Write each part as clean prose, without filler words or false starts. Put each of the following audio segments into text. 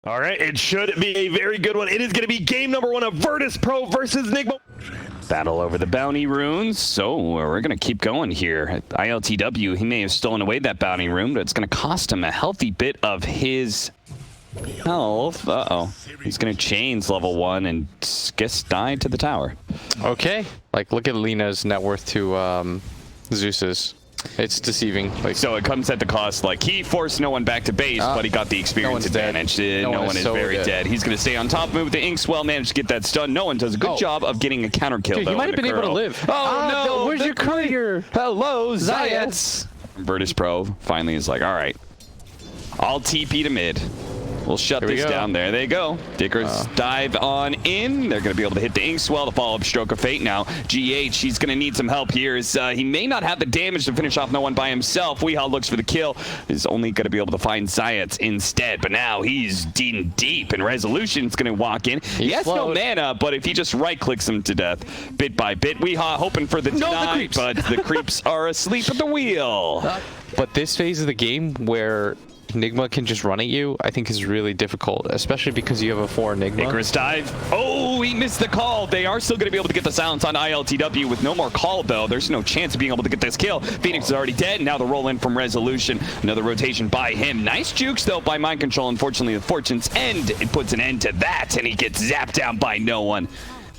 All right, it should be a very good one. It is going to be game number 1 of Virtus Pro versus NIGMA. Battle over the bounty runes. So we're going to keep going here. ILTW, he may have stolen away that bounty rune, but it's going to cost him a healthy bit of his health. Uh-oh. He's going to chains level 1 and guess die to the tower. Okay. Like, look at Lena's net worth to Zeus's. It's deceiving. Like, so it comes at the cost, like, he forced no one back to base, but he got the experience advantage. No one is very dead. He's going to stay on top of it with the Inkswell, managed to get that stun. No one does a good job of getting a counter kill. Dude, he might have been able to live. Oh, no. Where's your courier? Hello, CIS. Virtus Pro finally is like, all right, I'll TP to mid. We'll shut this down. There they go. Dickers dive on in. They're going to be able to hit the Inkswell, the follow-up Stroke of Fate now. GH, he's going to need some help here. He may not have the damage to finish off no one by himself. Weehaw looks for the kill. He's only going to be able to find Zayats instead. But now he's deep, and Resolution's going to walk in. He has no mana, but if he just right-clicks him to death, bit by bit, Weehaw hoping for the deny, but the creeps are asleep at the wheel. But this phase of the game where NIGMA can just run at you, I think is really difficult, especially because you have a 4 NIGMA. Icarus dive. Oh, he missed the call. They are still going to be able to get the silence on ILTW with no more call, though. There's no chance of being able to get this kill. Phoenix is already dead. Now the roll in from Resolution. Another rotation by him. Nice jukes, though, by Mind Control. Unfortunately, the Fortune's End, it puts an end to that, and he gets zapped down by no one.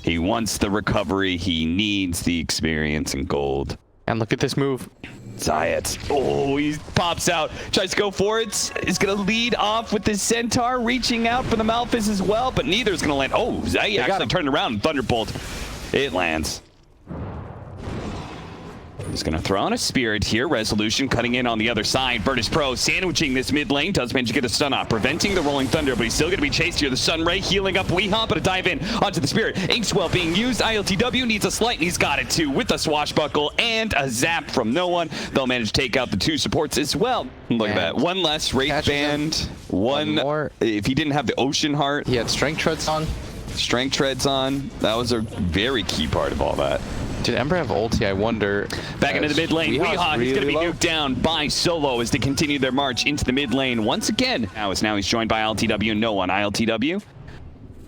He wants the recovery. He needs the experience and gold. And look at this move. Zayats. Oh, he pops out, tries to go for it. He's going to lead off with the Centaur, reaching out for the Malphus as well, but neither is going to land. Oh, Zay actually turned around. Thunderbolt. It lands. He's going to throw on a Spirit here. Resolution cutting in on the other side. Virtus Pro sandwiching this mid lane. Does manage to get a stun off, preventing the Rolling Thunder, but he's still going to be chased here. The Sun Ray healing up Weehaw, but a dive in onto the Spirit. Inkswell being used. ILTW needs a slight, and he's got it too with a Swashbuckle and a zap from no one. They'll manage to take out the 2 supports as well. Look at that. One less Wraith Band. One more. If he didn't have the Ocean Heart. He had Strength Treads on. Strength Treads on. That was a very key part of all that. Did Ember have ulti? I wonder. Back into the mid lane. Weehaw is going to be nuked down by Solo as they continue their march into the mid lane once again. Now he's joined by ILTW and no one. ILTW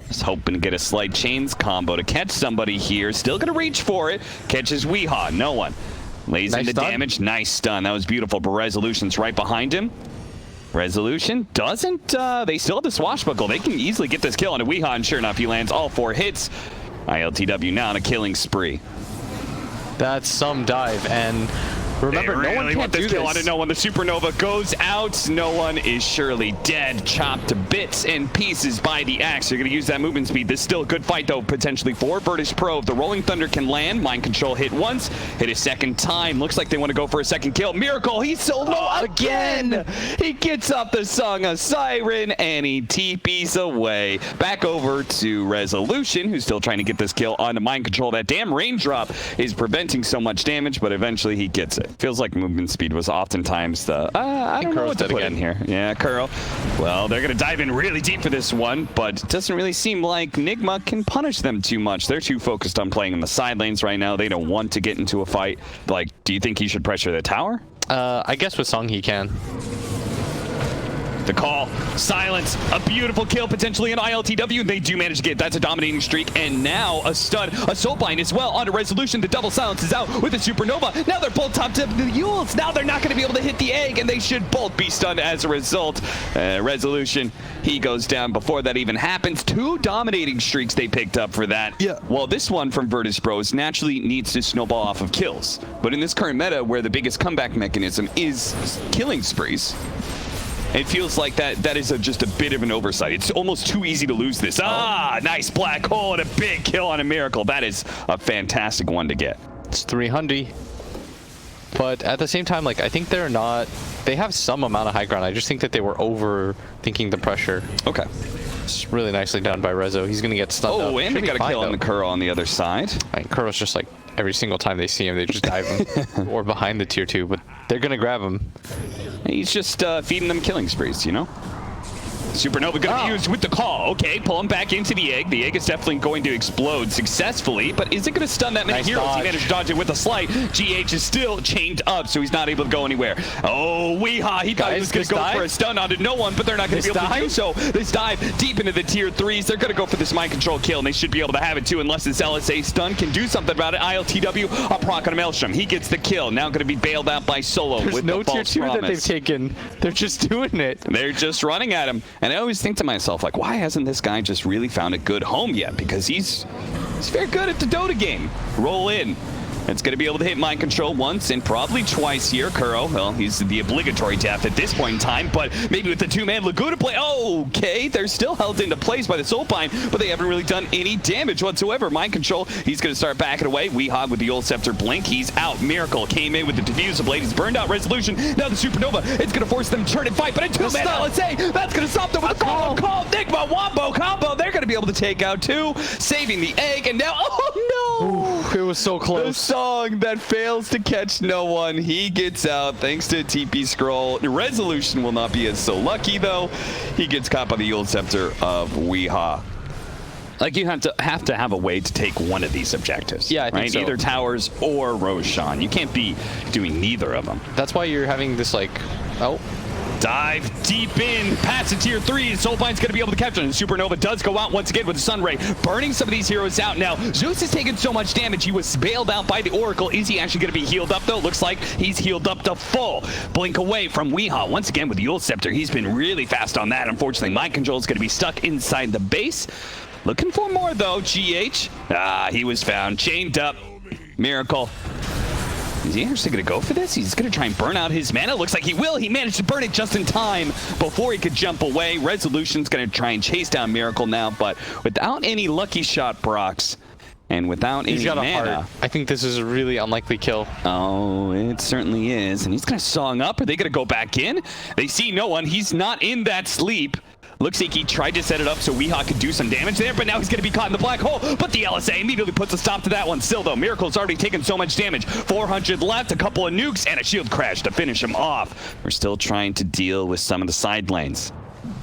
just hoping to get a slight chains combo to catch somebody here. Still going to reach for it. Catches Weehaw. No one. Lays into damage. Nice stun. That was beautiful. But Resolution's right behind him. Resolution doesn't. They still have the Swashbuckle. They can easily get this kill on a Weehaw, and sure enough, he lands all 4 hits. ILTW now on a killing spree. That's some dive, and remember, no one can't do this. I don't know when the Supernova goes out. No one is surely dead, chopped to bits and pieces by the axe. They're going to use that movement speed. This is still a good fight, though, potentially for Virtus Pro. If the Rolling Thunder can land, Mind Control hit once, hit a second time. Looks like they want to go for a second kill. Miracle, he's solo again. He gets up the Song of Siren, and he TPs away. Back over to Resolution, who's still trying to get this kill onto Mind Control. That damn raindrop is preventing so much damage, but eventually he gets it. Feels like movement speed was oftentimes the I don't know what to put in here. Yeah, Curl. Well, they're going to dive in really deep for this one, but it doesn't really seem like NIGMA can punish them too much. They're too focused on playing in the side lanes right now. They don't want to get into a fight. Like, do you think he should pressure the tower? I guess with Song he can. The call, silence, a beautiful kill potentially in ILTW. They do manage to get, that's a dominating streak, and now a stun, a Soulbind as well onto Resolution. The double silence is out with the Supernova. Now they're both top to the Yules. Now they're not going to be able to hit the egg, and they should both be stunned as a result. Resolution, he goes down before that even happens. 2 dominating streaks they picked up for that. Yeah. Well, this one from Virtus Pros naturally needs to snowball off of kills, but in this current meta where the biggest comeback mechanism is killing sprees, it feels like that is just a bit of an oversight. It's almost too easy to lose this. Nice black hole and a big kill on a Miracle. That is a fantastic one to get. It's 300. But at the same time, like, I think they have some amount of high ground. I just think that they were overthinking the pressure. Okay. It's really nicely done by Rezo. He's going to get stunned up. Oh, and they got a kill on the Curl on the other side. Curl's just like, every single time they see him, they just dive him. Or behind the tier 2, but they're going to grab him. He's just feeding them killing sprees, you know? Supernova going to be used with the call. Okay, pull him back into the egg. The egg is definitely going to explode successfully, but is it going to stun that many heroes? He managed to dodge it with a slight. GH is still chained up, so he's not able to go anywhere. Oh, Weehaw, he thought he was going to go for a stun onto no one, but they're not going to be able to do so. This dive deep into the tier 3s. They're going to go for this mind control kill, and they should be able to have it too, unless this LSA stun can do something about it. ILTW, a proc on a Maelstrom. He gets the kill. Now going to be bailed out by Solo. There's with no the tier 2 that they've taken. They're just doing it. They're just running at him. And I always think to myself, like, why hasn't this guy just really found a good home yet? Because he's very good at the Dota game. Roll in. It's going to be able to hit mind control once and probably twice here. Kuro, well, he's the obligatory death at this point in time, but maybe with the two-man Laguna play. Oh, okay, they're still held into place by the Soulpine, but they haven't really done any damage whatsoever. Mind control, he's going to start backing away. Weehaw with the old scepter blink, he's out. Miracle came in with the diffuser blade. He's burned out Resolution. Now the Supernova, it's going to force them to turn and fight, but a two-man LSA, that's going to stop them with a call. NIGMA Wombo combo. They're going to be able to take out two, saving the egg, and now, oh no! Ooh, it was so close. That fails to catch no one. He gets out thanks to a TP scroll. Resolution will not be as so lucky though. He gets caught by the old scepter of Weehaw. Like, you have to have a way to take one of these objectives. Yeah, I think so. Either Towers or Roshan. You can't be doing neither of them. That's why you're having this, like, dive deep in past the tier 3. Soulbine's going to be able to capture it. And Supernova does go out once again with the Sun Ray, burning some of these heroes out. Now, Zeus has taken so much damage. He was bailed out by the Oracle. Is he actually going to be healed up, though? Looks like he's healed up to full. Blink away from Weehaw. Once again with the Ult Scepter. He's been really fast on that. Unfortunately, Mind Control is going to be stuck inside the base. Looking for more, though, GH. He was found. Chained up. Miracle. Is he actually going to go for this? He's going to try and burn out his mana. Looks like he will. He managed to burn it just in time before he could jump away. Resolution's going to try and chase down Miracle now, but without any lucky shot procs and without any mana. I think this is a really unlikely kill. Oh, it certainly is. And he's going to song up. Are they going to go back in? They see no one. He's not in that sleep. Looks like he tried to set it up so Weehaw could do some damage there, but now he's going to be caught in the black hole. But the LSA immediately puts a stop to that one. Still, though, Miracle's already taken so much damage. 400 left, a couple of nukes, and a shield crash to finish him off. We're still trying to deal with some of the side lanes.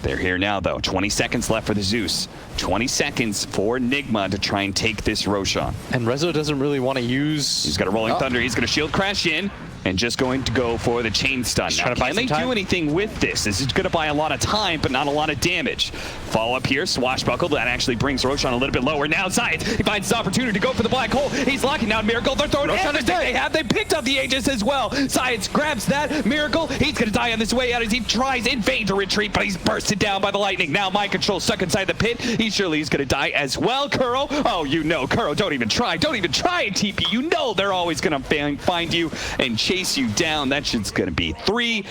They're here now, though. 20 seconds left for the Zeus. 20 seconds for NIGMA to try and take this Roshan. And Rezo doesn't really want to use... He's got a Rolling Thunder. He's going to shield crash in. And just going to go for the chain stun. Now, can they do anything with this? This is going to buy a lot of time, but not a lot of damage. Follow up here, Swashbuckle. That actually brings Roshan a little bit lower. Now Science, he finds the opportunity to go for the black hole. He's locking down Miracle. They're throwing everything they picked up the Aegis as well. Science grabs that. Miracle, he's going to die on this way out as he tries in vain to retreat, but he's bursted down by the lightning. Now Mind Control stuck inside the pit. He surely is going to die as well. Kuro, oh, you know, Kuro, don't even try. Don't even try and TP. You know they're always going to find you and chase you down. That shit's going to be 3.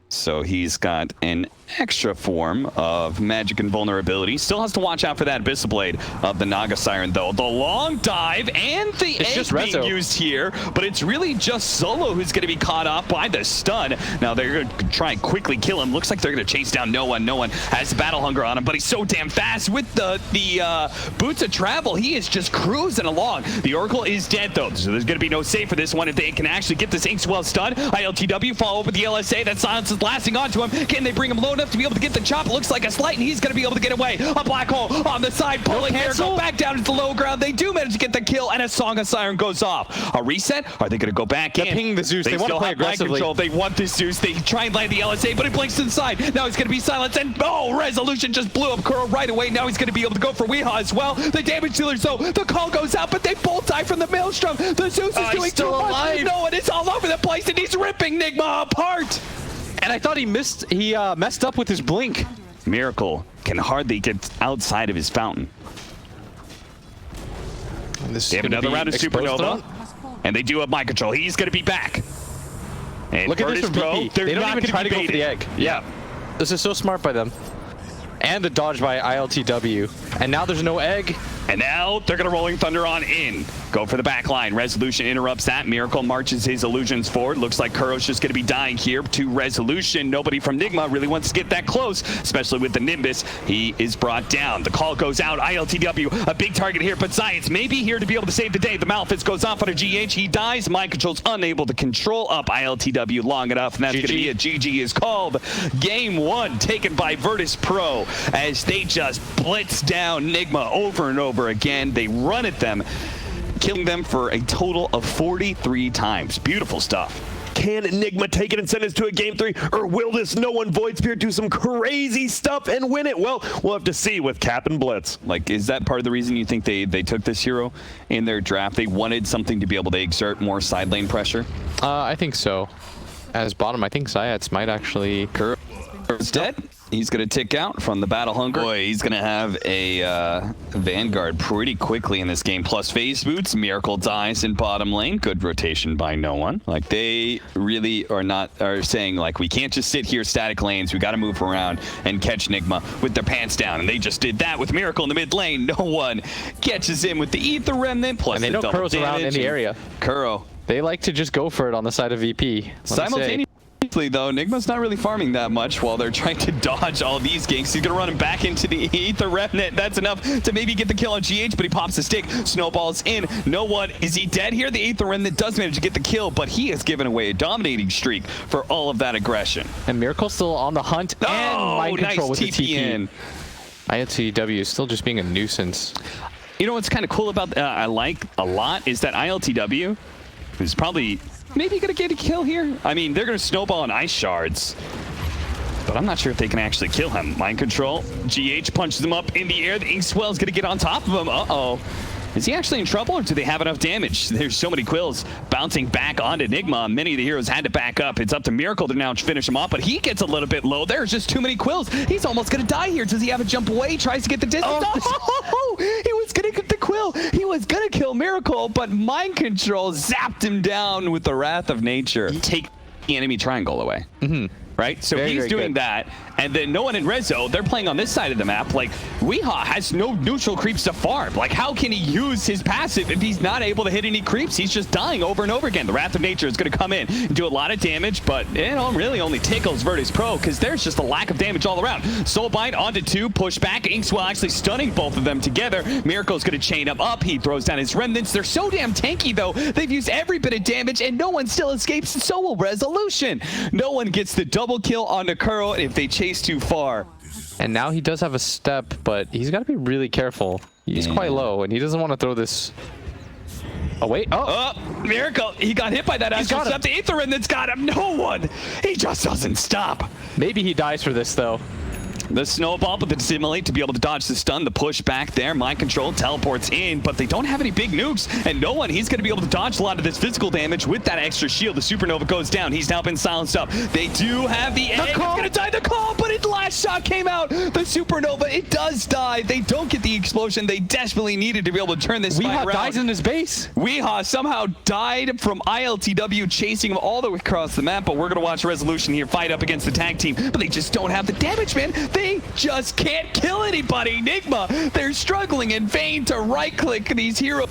So he's got an extra form of magic invulnerability. Still has to watch out for that Abyssal Blade of the Naga Siren, though. The long dive and the egg being used here, but it's really just Solo who's going to be caught up by the stun. Now they're going to try and quickly kill him. Looks like they're going to chase down no one. No one has battle hunger on him, but he's so damn fast with the boots of travel. He is just cruising along. The Oracle is dead, though, so there's going to be no save for this one if they can actually get this Inkswell stun. ILTW follow up with the LSA. That silence is lasting onto him. Can they bring him low enough to be able to get the chop? It looks like a slight, and he's going to be able to get away. A black hole on the side, pulling Miracle back down into the low ground. They do manage to get the kill, and a Song of Siren goes off. A reset? Are they going to go back in? They're pinging the Zeus. They want to play aggressively. They want this Zeus. They try and land the LSA, but it blinks inside. Now he's going to be silenced, and Resolution just blew up Kuro right away. Now he's going to be able to go for Weehaw as well. The damage dealers, though, the call goes out, but they both die from the Maelstrom. The Zeus is doing too much. No, and it's all over the place, and he's ripping NIGMA apart. And I thought he messed up with his blink. Miracle can hardly get outside of his fountain. They have another round of Supernova, and they do have Mind Control. He's going to be back. And look at this from VP. They don't even try to go for the egg. Yeah. This is so smart by them. And the dodge by ILTW. And now there's no egg. And now they're going to Rolling Thunder on in. Go for the back line. Resolution interrupts that. Miracle marches his illusions forward. Looks like Kuro's just going to be dying here to Resolution. Nobody from NIGMA really wants to get that close, especially with the Nimbus. He is brought down. The call goes out. ILTW, a big target here, but CIS may be here to be able to save the day. The Malefice goes off on a GH. He dies. Mind Control's unable to control up ILTW long enough, and that's going to be it. GG is called. Game 1 taken by Virtus Pro as they just blitz down NIGMA over and over again. They run at them, killing them for a total of 43 times. Beautiful stuff. Can NIGMA take it and send us to a game 3, or will this no one Void Spear do some crazy stuff and win it? Well, we'll have to see with Cap and Blitz. Like, is that part of the reason you think they took this hero in their draft? They wanted something to be able to exert more side lane pressure? I think so. As bottom, I think CIS might actually... Kuro's dead. He's going to tick out from the Battle Hunger. Boy, he's going to have a Vanguard pretty quickly in this game. Plus phase boots. Miracle dies in bottom lane. Good rotation by no one. Like, they really are saying, like, we can't just sit here static lanes. We got to move around and catch NIGMA with their pants down. And they just did that with Miracle in the mid lane. No one catches him with the Ether Remnant. Plus and they know Kuro's around in the area. Kuro. They like to just go for it on the side of VP. Simultaneously, though, NIGMA's not really farming that much while they're trying to dodge all these ganks. He's gonna run him back into the Ether Remnant. That's enough to maybe get the kill on GH, but he pops the stick. Snowballs in. No one. Is he dead here? The Ether Remnant does manage to get the kill, but he has given away a dominating streak for all of that aggression. And Miracle's still on the hunt, and Mind Control with the TP. ILTW is still just being a nuisance. You know what's kind of cool about I like a lot is that ILTW is probably maybe gonna get a kill here. I mean, they're gonna snowball on ice shards, but I'm not sure if they can actually kill him. Mind Control. GH punches him up in the air. The Inkswell's gonna get on top of him. Uh-oh. Is he actually in trouble, or do they have enough damage? There's so many quills bouncing back onto NIGMA. Many of the heroes had to back up. It's up to Miracle to now finish him off, but he gets a little bit low. There's just too many quills. He's almost gonna die here. Does he have a jump away? He tries to get the distance. Oh, he was gonna get the quill. He was gonna kill Miracle, but Mind Control zapped him down with the Wrath of Nature. Take the enemy triangle away. Right? So he's doing that, and then no one in Rezo, they're playing on this side of the map. Like, Weehaw has no neutral creeps to farm. Like, how can he use his passive if he's not able to hit any creeps? He's just dying over and over again. The Wrath of Nature is going to come in and do a lot of damage, but it really only tickles Virtus Pro because there's just a lack of damage all around. Soulbind onto 2, push back. Inkswell actually stunning both of them together. Miracle's going to chain him up. He throws down his remnants. They're so damn tanky, though. They've used every bit of damage, and no one still escapes, and so will Resolution. No one gets the double kill onto Kuro if they chase too far. And now he does have a step, but he's got to be really careful. He's quite low, and he doesn't want to throw this. Oh, wait. Oh, Miracle. He got hit by that astral step. The Aether Remnant's got him. No one. He just doesn't stop. Maybe he dies for this, though. The snowball, but the dissimulate to be able to dodge the stun, the push back there. Mind Control teleports in, but they don't have any big nukes, and no one. He's going to be able to dodge a lot of this physical damage with that extra shield. The Supernova goes down. He's now been silenced up. They do have the egg. He's going to die. The call, but his last shot came out. The Supernova, it does die. They don't get the explosion they desperately needed to be able to turn this fight around. Weehaw dies in his base. Weehaw somehow died from ILTW chasing him all the way across the map, but we're going to watch Resolution here fight up against the tag team, but they just don't have the damage, man. They just can't kill anybody. NIGMA, they're struggling in vain to right-click these heroes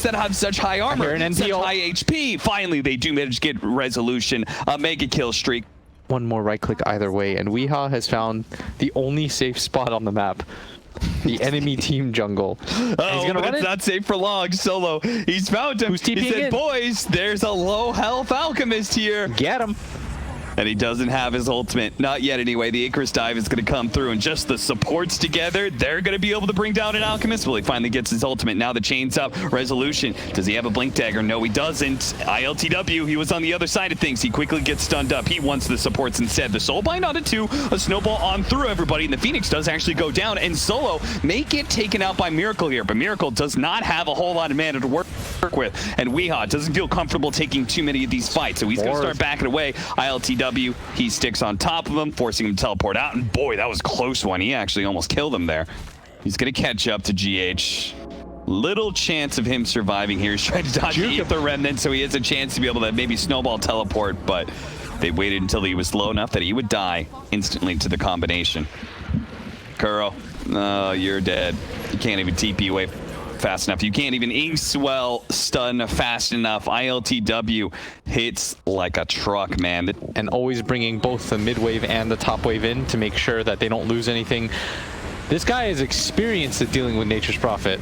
that have such high armor, such high HP. Finally, they do manage to get Resolution, a mega kill streak. One more right-click either way, and Weehaw has found the only safe spot on the map. The enemy team jungle. Oh, but it's not safe for long. Solo, he's found him. Who's TPing he said, in? boys, there's a low health alchemist here. Get him. And he doesn't have his ultimate. Not yet, anyway. The Icarus dive is going to come through, and just the supports together, they're going to be able to bring down an Alchemist. Well, he finally gets his ultimate. Now the chain's up. Resolution. Does he have a Blink Dagger? No, he doesn't. ILTW, he was on the other side of things. He quickly gets stunned up. He wants the supports instead. The Soulbind onto 2. A snowball on through everybody, and the Phoenix does actually go down, and Solo may get taken out by Miracle here, but Miracle does not have a whole lot of mana to work with, and Weehaw doesn't feel comfortable taking too many of these fights, so he's going to start backing away. ILTW, he sticks on top of him, forcing him to teleport out, and boy, that was a close one. He actually almost killed him there. He's going to catch up to GH. Little chance of him surviving here. He's trying to dodge the Remnant, so he has a chance to be able to maybe snowball teleport, but they waited until he was low enough that he would die instantly to the combination. Kuro, oh, you're dead. You can't even TP away fast enough. You can't even Inkswell stun fast enough. ILTW hits like a truck, man. And always bringing both the mid wave and the top wave in to make sure that they don't lose anything. This guy is experienced at dealing with Nature's Prophet.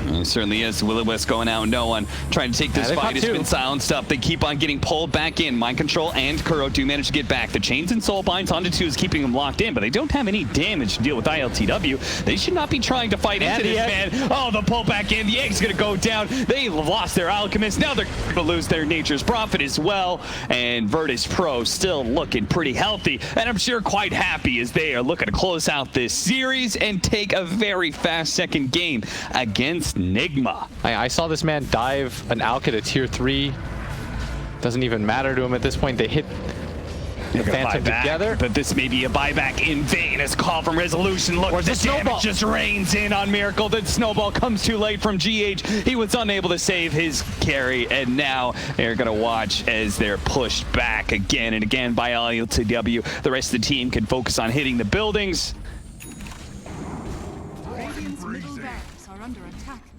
It certainly is. Will-O-Wisp going out, no one trying to take this fight. It's been silenced up. They keep on getting pulled back in. Mind Control and Kuro do manage to get back. The chains and soul binds onto 2 is keeping them locked in, but they don't have any damage to deal with ILTW. They should not be trying to fight into this, man. Oh, the pull back in. The egg's going to go down. They lost their Alchemist. Now they're going to lose their Nature's Prophet as well. And Virtus Pro still looking pretty healthy. And I'm sure quite happy as they are looking to close out this series and take a very fast second game against NIGMA. I saw this man dive an Alka to tier 3. Doesn't even matter to him at this point. They hit the Phantom together. But this may be a buyback in vain. As call from Resolution. Look, the damage just rains in on Miracle. The snowball comes too late from GH. He was unable to save his carry, and now they're going to watch as they're pushed back again and again by ILTW. The rest of the team can focus on hitting the buildings.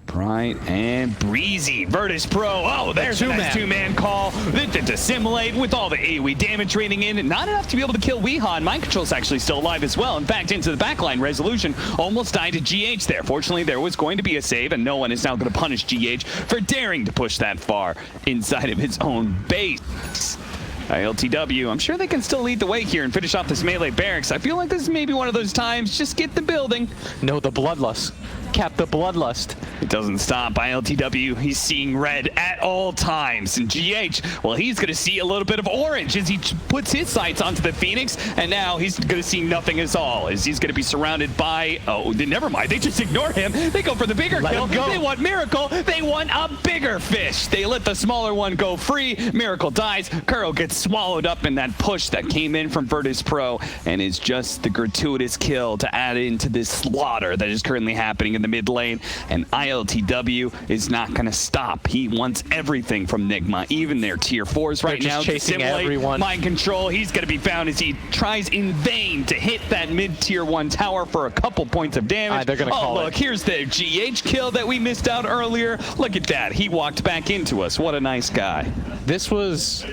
Bright and breezy. Virtus Pro. Oh, there's a nice two-man call. To dissimulate with all the AoE damage raining in. Not enough to be able to kill Weehan. Mind Control's actually still alive as well. In fact, into the backline, Resolution almost died to GH there. Fortunately, there was going to be a save, and no one is now going to punish GH for daring to push that far inside of his own base. ILTW, I'm sure they can still lead the way here and finish off this melee barracks. I feel like this is maybe one of those times, just get the building. No, the Bloodlust. Cap the Bloodlust. It doesn't stop. ILTW, he's seeing red at all times. And GH, well, he's going to see a little bit of orange as he puts his sights onto the Phoenix. And now he's going to see nothing at all as he's going to be surrounded by... Oh, never mind. They just ignore him. They go for the bigger kill. They want Miracle. They want a bigger fish. They let the smaller one go free. Miracle dies. Kuro gets swallowed up in that push that came in from Virtus Pro and is just the gratuitous kill to add into this slaughter that is currently happening in the mid lane. And ILTW is not going to stop. He wants everything from NIGMA, even their tier 4s right now. Chasing everyone. Mind Control, he's going to be found as he tries in vain to hit that mid tier 1 tower for a couple points of damage. They're gonna call look, here's the GH kill that we missed out earlier. Look at that. He walked back into us. What a nice guy. This was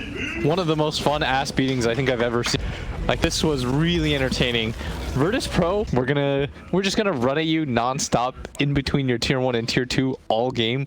one of the most fun ass beatings I think I've ever seen. Like, this was really entertaining. Virtus Pro, we're just gonna run at you non-stop in between your tier 1 and tier 2 all game.